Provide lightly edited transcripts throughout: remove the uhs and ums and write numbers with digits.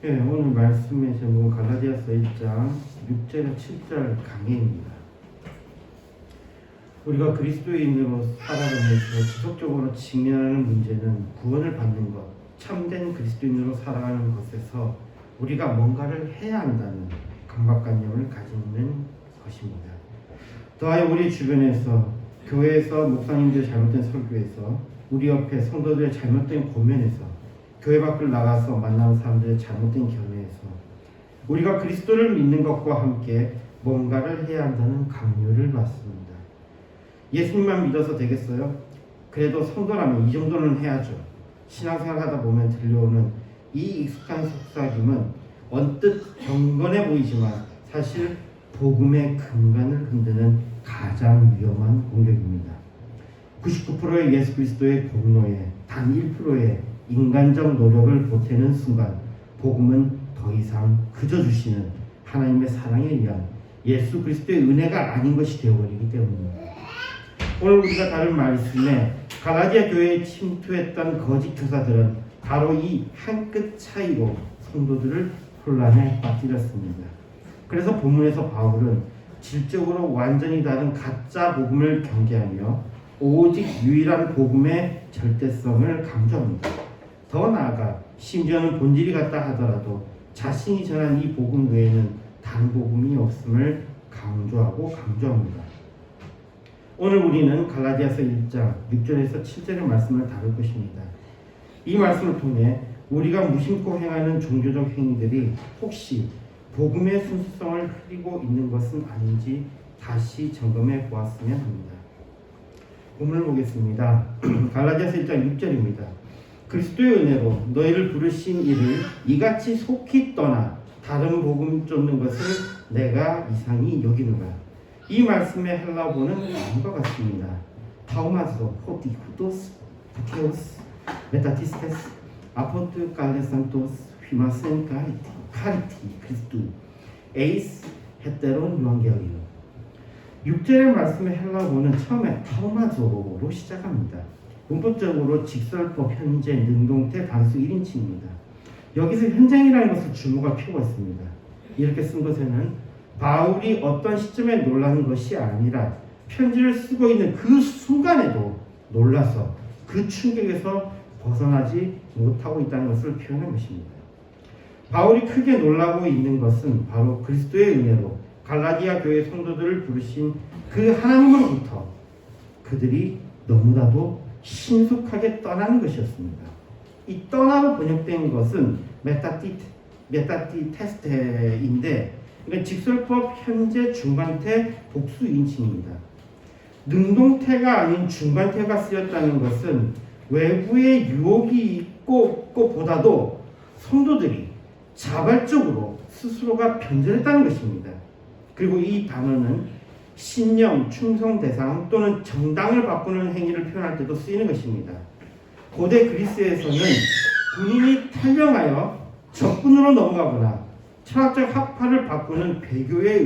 오늘 말씀의 제목은 갈라디아서 1장 6절에서 7절 강해입니다. 우리가 그리스도인으로 살아가면서 지속적으로 직면하는 문제는 구원을 받는 것, 참된 그리스도인으로 살아가는 것에서 우리가 뭔가를 해야 한다는 강박관념을 가지는 것입니다. 더하여 우리 주변에서, 교회에서 목사님들의 잘못된 설교에서, 우리 옆에 성도들의 잘못된 고면에서, 교회 밖을 나가서 만나는 사람들의 잘못된 견해에서 우리가 그리스도를 믿는 것과 함께 뭔가를 해야 한다는 강요를 받습니다. 예수님만 믿어서 되겠어요? 그래도 성도라면 이 정도는 해야죠. 신앙생활 하다 보면 들려오는 이 익숙한 속삭임은 언뜻 경건해 보이지만 사실 복음의 근간을 흔드는 가장 위험한 공격입니다. 99%의 예수 그리스도의 공로에 단 1%의 인간적 노력을 보태는 순간 복음은 더 이상 그저 주시는 하나님의 사랑에 의한 예수 그리스도의 은혜가 아닌 것이 되어버리기 때문입니다. 오늘 우리가 다룬 말씀에 갈라디아 교회에 침투했던 거짓 교사들은 바로 이 한 끗 차이로 성도들을 혼란에 빠뜨렸습니다. 그래서 본문에서 바울은 질적으로 완전히 다른 가짜 복음을 경계하며 오직 유일한 복음의 절대성을 강조합니다. 더 나아가 심지어는 본질이 같다 하더라도 자신이 전한 이 복음 외에는 다른 복음이 없음을 강조합니다. 오늘 우리는 갈라디아서 1장 6절에서 7절의 말씀을 다룰 것입니다. 이 말씀을 통해 우리가 무심코 행하는 종교적 행위들이 혹시 복음의 순수성을 흐리고 있는 것은 아닌지 다시 점검해 보았으면 합니다. 본문을 보겠습니다. 갈라디아서 1장 6절입니다. 그리스도의 은혜로 너희를 부르신 이를 이같이 속히 떠나 다른 복음 쫓는 것을 내가 이상히 여기는가. 이 말씀의 헬라어는 다음과 같습니다. 타우마조, 호티, 후토스, 부테오스, 메타티스테스, 아포트, 갈레산토스, 휘마센, 카리티, 그리스도, 에이스, 헤테론, 유앙겔리오. 6절의 말씀의 헬라어는 처음에 타우마조로 시작합니다. 문법적으로 직설법, 현재, 능동태, 단수 1인칭입니다. 여기서 현장이라는 것을 주목할 필요가 있습니다. 이렇게 쓴 것에는 바울이 어떤 시점에 놀라는 것이 아니라 편지를 쓰고 있는 그 순간에도 놀라서 그 충격에서 벗어나지 못하고 있다는 것을 표현한 것입니다. 바울이 크게 놀라고 있는 것은 바로 그리스도의 은혜로 갈라디아 교회 성도들을 부르신 그 하나님으로부터 그들이 너무나도 신속하게 떠나는 것이었습니다. 이 떠나로 번역된 것은 메타티테스테인데 이건 직설법 현재 중간태 복수 인칭입니다. 능동태가 아닌 중간태가 쓰였다는 것은 외부의 유혹이 있고 보다도 성도들이 자발적으로 스스로가 변절했다는 것입니다. 그리고 이 단어는 신령, 충성 대상 또는 정당을 바꾸는 행위를 표현할 때도 쓰이는 것입니다. 고대 그리스에서는 군인이 탈영하여 적군으로 넘어가거나 철학적 학파를 바꾸는 배교의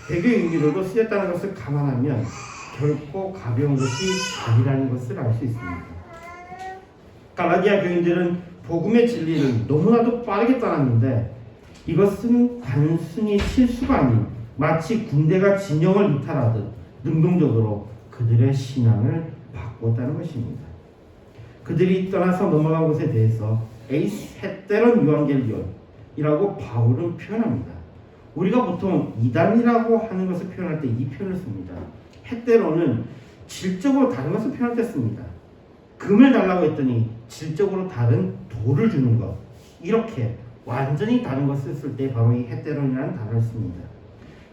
의미로도 쓰였다는 것을 감안하면 결코 가벼운 것이 아니라는 것을 알 수 있습니다. 갈라디아 교인들은 복음의 진리를 너무나도 빠르게 떠났는데 이것은 단순히 실수가 아닌 마치 군대가 진영을 이탈하듯 능동적으로 그들의 신앙을 바꾸었다는 것입니다. 그들이 떠나서 넘어간 것에 대해서 에이스 헤테론 유앙겔리온이라고 바울은 표현합니다. 우리가 보통 이단이라고 하는 것을 표현할 때 이 표현을 씁니다. 헤테론은 질적으로 다른 것을 표현할 때 씁니다. 금을 달라고 했더니 질적으로 다른 돌을 주는 것, 이렇게 완전히 다른 것을 쓸 때 바로 이 헤테론이라는 단어를 씁니다.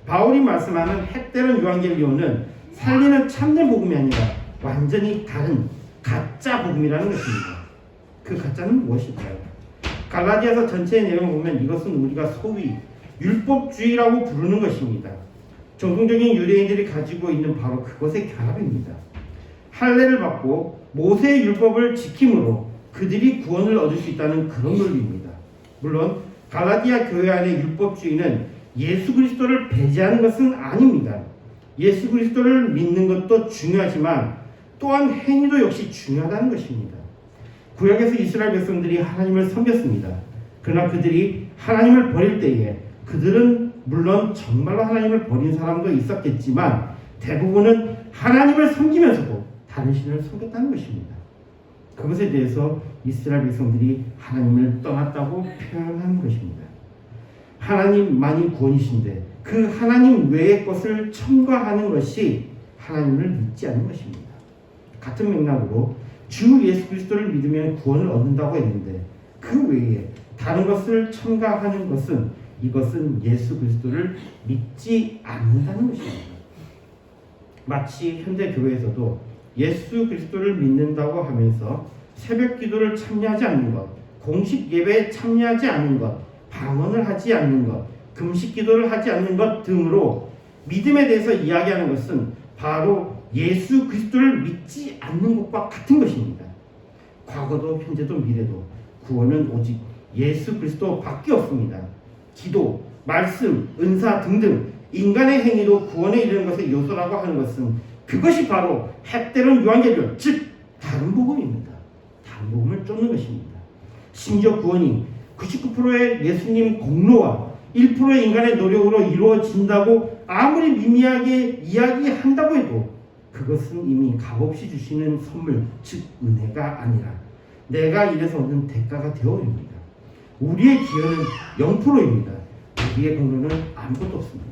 바울이 말씀하는 헤테론 유앙겔리온은 살리는 참된 복음이 아니라 완전히 다른 가짜 복음이라는 것입니다. 그 가짜는 무엇일까요? 갈라디아서 전체의 내용을 보면 이것은 우리가 소위 율법주의라고 부르는 것입니다. 정통적인 유대인들이 가지고 있는 바로 그것의 결합입니다. 할례를 받고 모세의 율법을 지킴으로 그들이 구원을 얻을 수 있다는 그런 논리입니다. 물론 갈라디아 교회 안의 율법주의는 예수 그리스도를 배제하는 것은 아닙니다. 예수 그리스도를 믿는 것도 중요하지만 또한 행위도 역시 중요하다는 것입니다. 구약에서 이스라엘 백성들이 하나님을 섬겼습니다. 그러나 그들이 하나님을 버릴 때에 그들은 물론 정말로 하나님을 버린 사람도 있었겠지만 대부분은 하나님을 섬기면서도 다른 신을 섬겼다는 것입니다. 그것에 대해서 이스라엘 백성들이 하나님을 떠났다고 표현한 것입니다. 하나님만이 구원이신데 그 하나님 외의 것을 첨가하는 것이 하나님을 믿지 않는 것입니다. 같은 맥락으로 주 예수 그리스도를 믿으면 구원을 얻는다고 했는데 그 외에 다른 것을 첨가하는 것은 이것은 예수 그리스도를 믿지 않는다는 것입니다. 마치 현대 교회에서도 예수 그리스도를 믿는다고 하면서 새벽 기도를 참여하지 않는 것, 공식 예배에 참여하지 않는 것, 방언을 하지 않는 것, 금식 기도를 하지 않는 것 등으로 믿음에 대해서 이야기하는 것은 바로 예수 그리스도를 믿지 않는 것과 같은 것입니다. 과거도 현재도 미래도 구원은 오직 예수 그리스도밖에 없습니다. 기도, 말씀, 은사 등등 인간의 행위도 구원에 이르는 것의 요소라고 하는 것은 그것이 바로 햇대론 유한계련, 즉 다른 복음입니다. 다른 복음을 쫓는 것입니다. 심지어 구원이 99%의 예수님 공로와 1%의 인간의 노력으로 이루어진다고 아무리 미미하게 이야기한다고 해도 그것은 이미 값없이 주시는 선물, 즉 은혜가 아니라 내가 이래서 얻는 대가가 되어버립니다. 우리의 기여는 0%입니다. 우리의 공로는 아무것도 없습니다.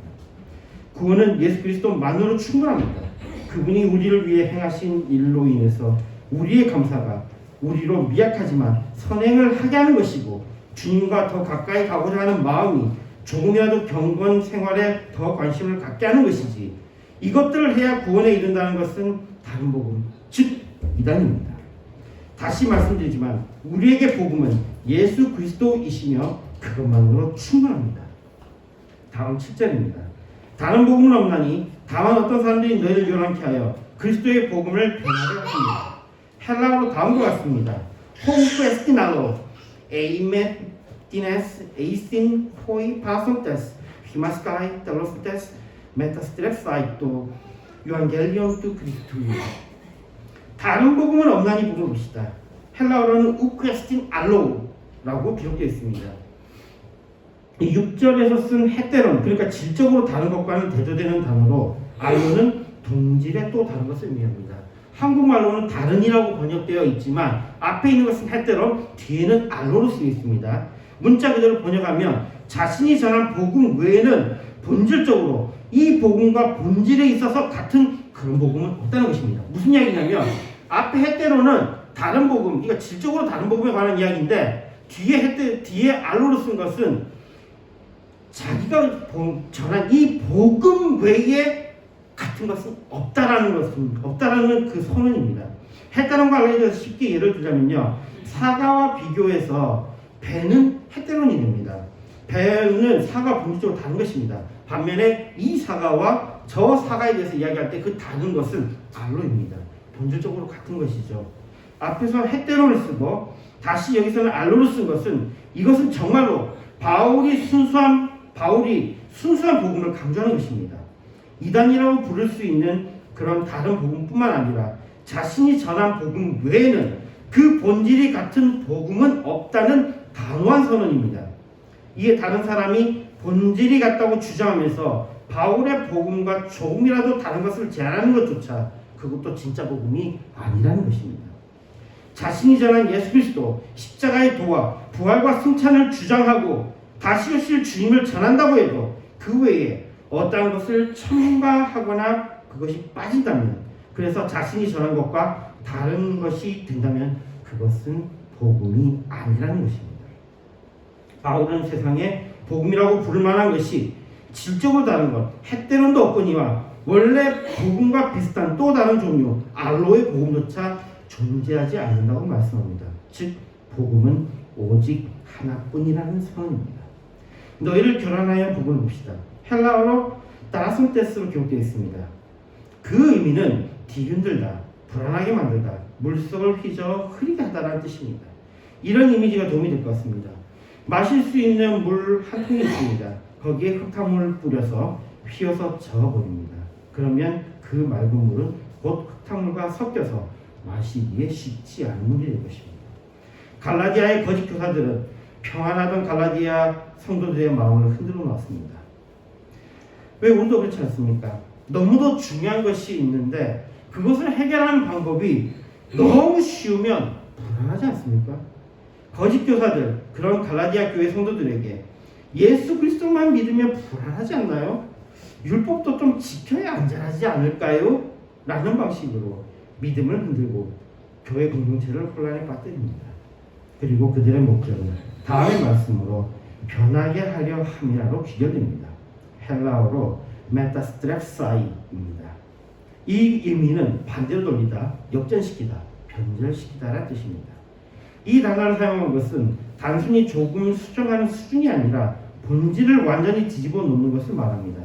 구원은 예수 그리스도만으로 충분합니다. 그분이 우리를 위해 행하신 일로 인해서 우리의 감사가 우리로 미약하지만 선행을 하게 하는 것이고 주님과 더 가까이 가고자 하는 마음이 조금이라도 경건 생활에 더 관심을 갖게 하는 것이지 이것들을 해야 구원에 이른다는 것은 다른 복음, 즉 이단입니다. 다시 말씀드리지만 우리에게 복음은 예수 그리스도이시며 그것만으로 충분합니다. 다음 7절입니다. 다른 복음은 없나니 다만 어떤 사람들이 너희를 요란케 하여 그리스도의 복음을 변하려 합니다. 헬라어로 다음과 같습니다. 홈페스티나로 에이메티네스 에이신 포이 파손테스 히마스카이 텔로스테스 메타스트랩사이토 유한겔리온 뚜 그리스투. 다른 복음은 없나니 물어봅시다. 헬라어로는 우크에스틴 알로라고 기록되어 있습니다. 6절에서 쓴 헤테론, 그러니까 질적으로 다른 것과는 대조되는 단어로 알로는 동질의 또 다른 것을 의미합니다. 한국말로는 다른이라고 번역되어 있지만 앞에 있는 것은 헤테론, 뒤에는 알로로 쓰여 있습니다. 문자 그대로 번역하면 자신이 전한 복음 외에는 본질적으로 이 복음과 본질에 있어서 같은 그런 복음은 없다는 것입니다. 무슨 이야기냐면 앞에 헤테론은 다른 복음, 그러니까 질적으로 다른 복음에 관한 이야기인데 뒤에 알로로 쓴 것은 자기가 전한 이 복음 외에 같은 것은 없다라는 그 선언입니다. 헤테론과 알로에 대해서 쉽게 예를 들자면요, 사과와 비교해서 배는 헤테론이 됩니다. 배는 사과 본질적으로 다른 것입니다. 반면에 이 사과와 저 사과에 대해서 이야기할 때 그 다른 것은 알로입니다. 본질적으로 같은 것이죠. 앞에서 헤테론을 쓰고 다시 여기서는 알로를 쓴 것은 이것은 정말로 바울이 순수한 복음을 강조하는 것입니다. 이단이라고 부를 수 있는 그런 다른 복음뿐만 아니라 자신이 전한 복음 외에는 그 본질이 같은 복음은 없다는 단호한 선언입니다. 이에 다른 사람이 본질이 같다고 주장하면서 바울의 복음과 조금이라도 다른 것을 제안하는 것조차 그것도 진짜 복음이 아니라는 것입니다. 자신이 전한 예수 그리스도 십자가의 도와 부활과 승천을 주장하고 다시 오실 주님을 전한다고 해도 그 외에 어떠한 것을 첨가하거나 그것이 빠진다면, 그래서 자신이 전한 것과 다른 것이 된다면 그것은 복음이 아니라는 것입니다. 바울은 세상에 복음이라고 부를 만한 것이 질적으로 다른 것, 헤테론도 없거니와 원래 복음과 비슷한 또 다른 종류 알로의 복음조차 존재하지 않는다고 말씀합니다. 즉 복음은 오직 하나뿐이라는 선언입니다. 너희를 결혼하여 복음을 봅시다. 헬라어로 따라손테스로 기록되어 있습니다. 그 의미는 뒤흔들다, 불안하게 만들다, 물속을 휘저 흐리게 하다라는 뜻입니다. 이런 이미지가 도움이 될 것 같습니다. 마실 수 있는 물 한 통이 있습니다. 거기에 흙탕물을 뿌려서 휘어서 저어버립니다. 그러면 그 맑은 물은 곧 흙탕물과 섞여서 마시기에 쉽지 않은 물이 될 것입니다. 갈라디아의 거짓 교사들은 평안하던 갈라디아 성도들의 마음을 흔들어 놓았습니다. 왜 우리도 그렇지 않습니까? 너무도 중요한 것이 있는데 그것을 해결하는 방법이 너무 쉬우면 불안하지 않습니까? 거짓 교사들, 그런 갈라디아 교회 성도들에게 예수 그리스도만 믿으면 불안하지 않나요? 율법도 좀 지켜야 안전하지 않을까요? 라는 방식으로 믿음을 흔들고 교회 공동체를 혼란에 빠뜨립니다. 그리고 그들의 목적은 다음의 말씀으로 변하게 하려 함이라로 귀결됩니다. 헬라어로 메타스트랩사이입니다. 이 의미는 반대로 돌리다, 역전시키다, 변절시키다라는 뜻입니다. 이 단어를 사용한 것은 단순히 조금 수정하는 수준이 아니라 본질을 완전히 뒤집어 놓는 것을 말합니다.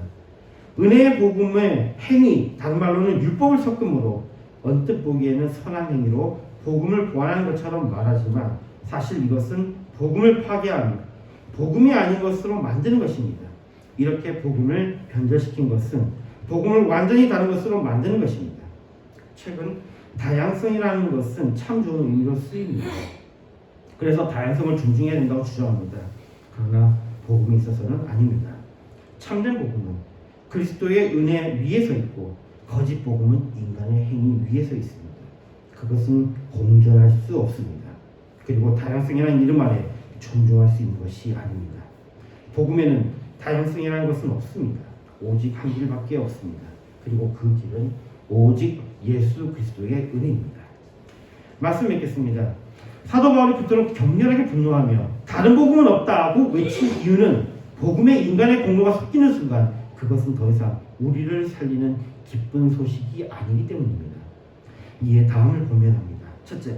은혜의 복음의 행위, 다른 말로는 율법을 섞음으로 언뜻 보기에는 선한 행위로 복음을 보완하는 것처럼 말하지만 사실 이것은 복음을 파괴하는, 복음이 아닌 것으로 만드는 것입니다. 이렇게 복음을 변절시킨 것은 복음을 완전히 다른 것으로 만드는 것입니다. 최근 다양성이라는 것은 참 좋은 의미로 쓰입니다. 그래서 다양성을 존중해야 된다고 주장합니다. 그러나 복음에 있어서는 아닙니다. 참된 복음은 그리스도의 은혜 위에 서 있고 거짓 복음은 인간의 행위 위에 서 있습니다. 그것은 공존할 수 없습니다. 그리고 다양성이라는 이름 아래 존중할 수 있는 것이 아닙니다. 복음에는 다양성이라는 것은 없습니다. 오직 한 길밖에 없습니다. 그리고 그 길은 오직 예수 그리스도의 은혜입니다. 말씀 맺겠습니다. 사도 바울이 그토록 격렬하게 분노하며 다른 복음은 없다고 외친 이유는 복음에 인간의 공로가 섞이는 순간 그것은 더 이상 우리를 살리는 기쁜 소식이 아니기 때문입니다. 이에 다음을 고면합니다. 첫째,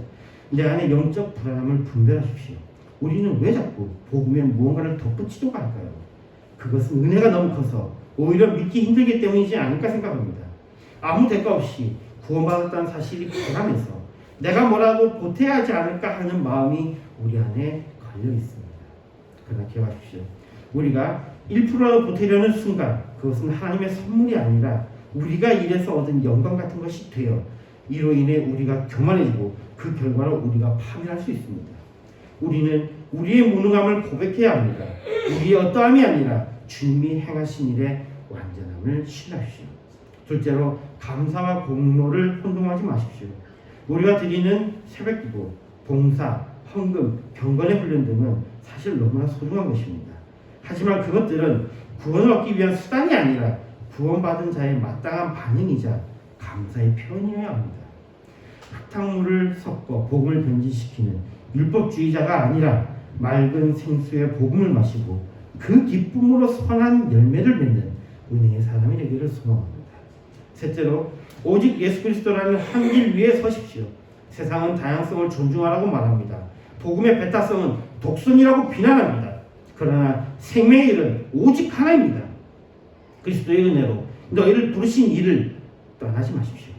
내 안에 영적 불안함을 분별하십시오. 우리는 왜 자꾸 복음에 무언가를 덧붙이려고 할까요? 그것은 은혜가 너무 커서 오히려 믿기 힘들기 때문이지 않을까 생각합니다. 아무 대가 없이 구원받았다는 사실이 불안해서 내가 뭐라도 보태야 하지 않을까 하는 마음이 우리 안에 걸려 있습니다. 그러나 기억하십시오. 우리가 1%라도 보태려는 순간 그것은 하나님의 선물이 아니라 우리가 일해서 얻은 영광 같은 것이 되어 이로 인해 우리가 교만해지고 그 결과로 우리가 파멸할 수 있습니다. 우리는 우리의 무능함을 고백해야 합니다. 우리의 어떠함이 아니라 주님이 행하신 일의 완전함을 신뢰하십시오. 둘째로 감사와 공로를 혼동하지 마십시오. 우리가 드리는 새벽기도, 봉사, 헌금, 경건의 훈련 등은 사실 너무나 소중한 것입니다. 하지만 그것들은 구원을 얻기 위한 수단이 아니라 구원받은 자의 마땅한 반응이자 감사의 표현이어야 합니다. 흙탕물을 섞어 복음을 변질시키는 율법주의자가 아니라 맑은 생수의 복음을 마시고 그 기쁨으로 선한 열매를 맺는 은혜의 사람이 되기를 소망합니다. 셋째로 오직 예수 그리스도라는 한 길 위에 서십시오. 세상은 다양성을 존중하라고 말합니다. 복음의 배타성은 독선이라고 비난합니다. 그러나 생명의 일은 오직 하나입니다. 그리스도의 은혜로 너희를 부르신 일을 떠나지 마십시오.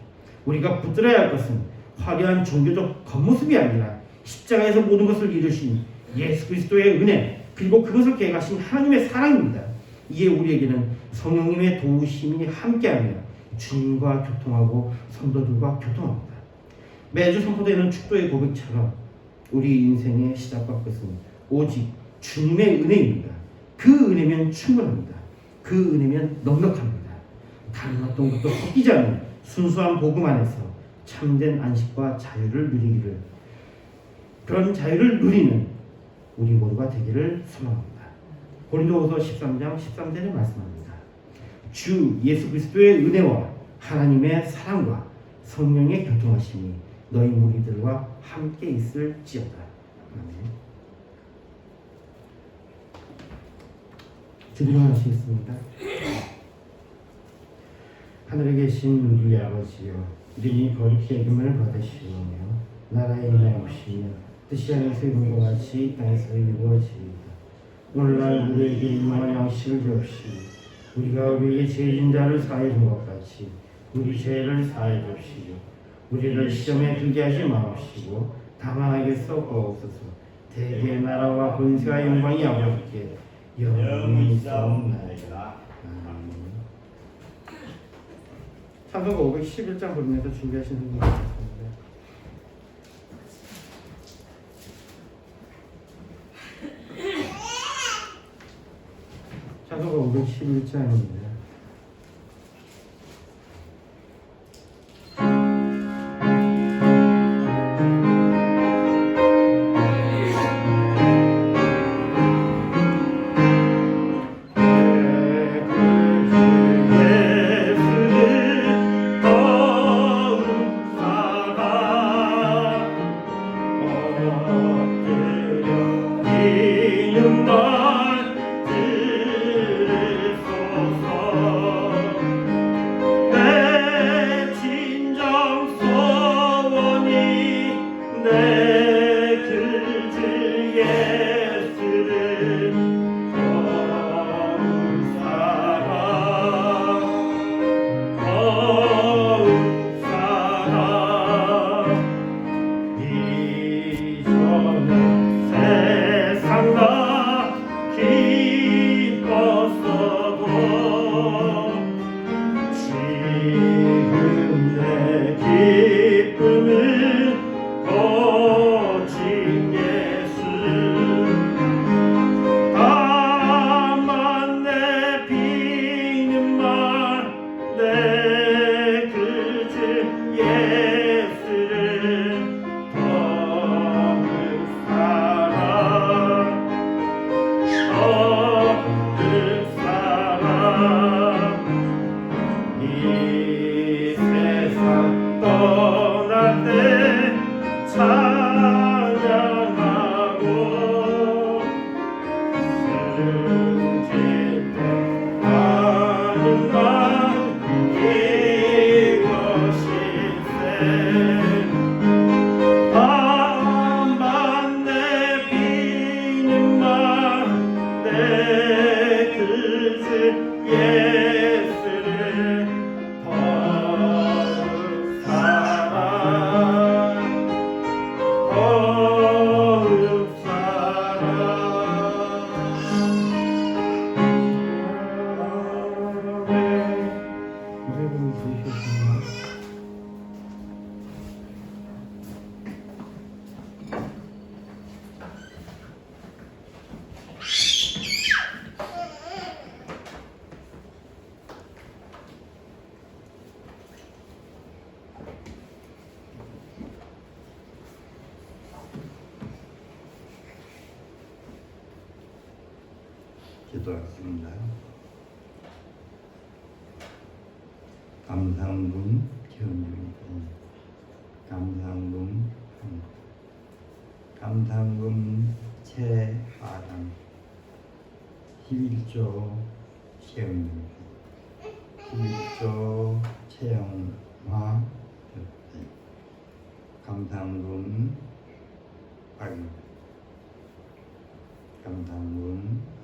우리가 붙들어야 할 것은 화려한 종교적 겉모습이 아니라 십자가에서 모든 것을 이루신 예수 그리스도의 은혜, 그리고 그것을 계획하신 하나님의 사랑입니다. 이에 우리에게는 성령님의 도우심이 함께하며 주님과 교통하고 성도들과 교통합니다. 매주 선포되는 축도의 고백처럼 우리 인생의 시작과 끝은 오직 주님의 은혜입니다. 그 은혜면 충분합니다. 그 은혜면 넉넉합니다. 다른 어떤 것도 섞이지 않는 순수한 복음 안에서 참된 안식과 자유를 누리기를, 그런 자유를 누리는 우리 모두가 되기를 소망합니다. 고린도후서 13장 13절에 말씀합니다. 주 예수 그리스도의 은혜와 하나님의 사랑과 성령의 교통하심이 너희 무리들과 함께 있을지어다. 아멘. 기도하시겠습니다. 하늘에 계신 우리 아버지여, 이름이 거룩히 여김을 받으시오며 나라의 임하옵시며 뜻이 하늘에서 이룬 것 같이 이 땅에서 이루어지이다. 오늘날 우리에게 일용할 양식을 주옵시고 우리가 우리에게 죄진 자를 사하여 준 것 같이 우리 죄를 사하여 주옵시고 우리를 시험에 들게 하지 마옵시고 다만 하게서 구하옵소서. 대개의 나라와 권세와 영광이 아버지께 영원히 있사옵나이다. 아멘. 찬송가 511장 부르면서 준비하신 분들 같습니다. 사도가 511장인데 기도하겠습니다. 감상문 기원입니다. 감상문 감상문 최하람 11조 최영입니다. 11조 최영화 감상문 박입니다. 감상문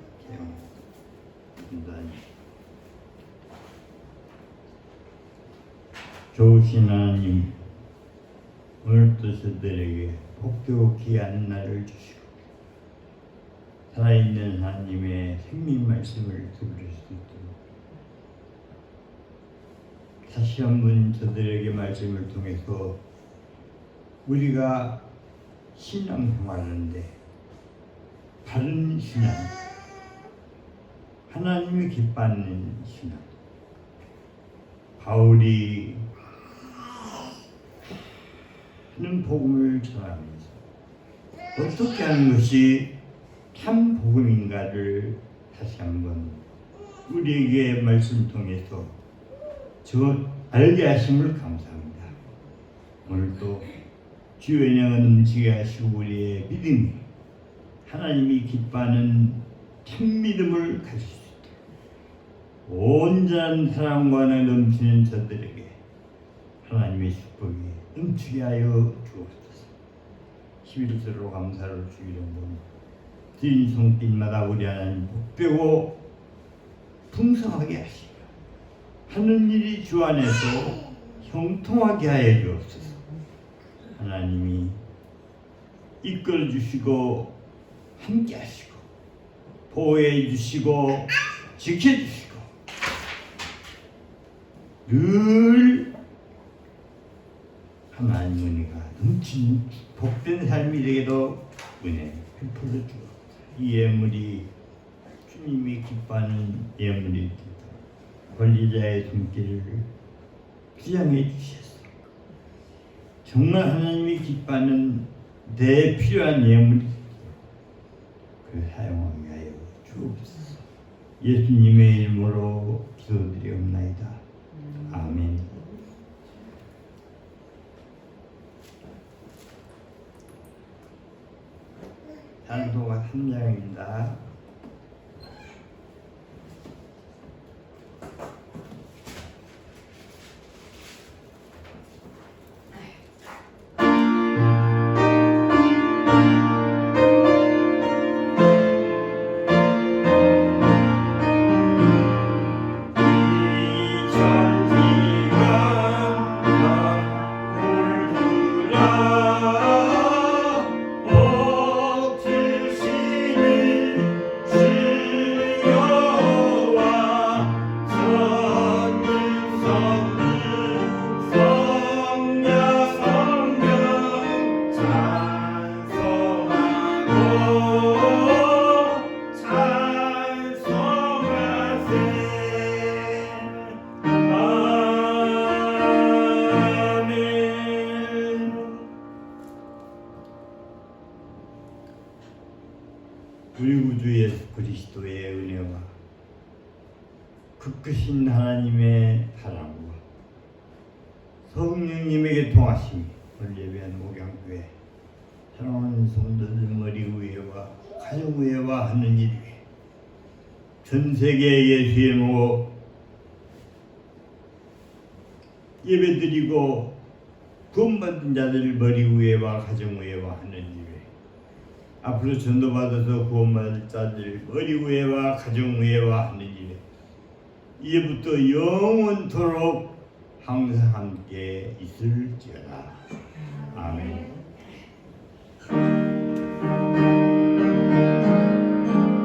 좋으신 하나님, 오늘도 저들에게 복되고 귀한 날을 주시고 살아있는 하나님의 생명 말씀을 들을 수 있도록 다시 한번 저들에게 말씀을 통해서 우리가 신앙생활하는데 바른 신앙, 하나님이 기뻐하는 신앙, 바울이 하는 복음을 전하면서 어떻게 하는 것이 참 복음인가를 다시 한번 우리에게 말씀 통해서 알게 하심을 감사합니다. 오늘도 주의 영은 움직여 하시고 우리의 믿음이 하나님이 기뻐하는 참 믿음을 가질 수 있도록 온전한 사랑과 넘치는 저들에게 하나님의 축복이 넘치게 하여 주옵소서. 11조로 감사를 주기를 드린 손길마다 우리 하나님 복되고 풍성하게 하시고 하는 일이 주 안에서 형통하게 하여 주옵소서. 하나님이 이끌어 주시고 함께 하시고 보호해 주시고 지켜 주시고 늘 하나님 은혜가 넘치는 복된 삶이 되게도 은혜 베풀어 주옵소서. 이 예물이 주님이 기뻐하는 예물이 권리자의 손길을 부양해 주셨어. 정말 하나님이 기뻐하는 내 필요한 예물이 그 사용하게 하여 주옵소서. 예수님의 이름으로 기도드리옵나이다. 아멘. 산도가 3장입니다. 우리 구주 예수 그리스도의 은혜와 그 크신 하나님의 사랑과 성령님에게 통하심이 오늘 예배한 목양교회 사랑하는 성도들 머리 위에와 가정 위에와 하는 일 위에 전 세계 예수의 모 예배드리고 구원받은 자들 머리 위에와 가정 위에와 하는 일 위에 앞으로 전도받아서 구원받을 자들 머리 위에와 가정 위에와 하는 일에 이제부터 영원토록 항상 함께 있을지어다. 아멘.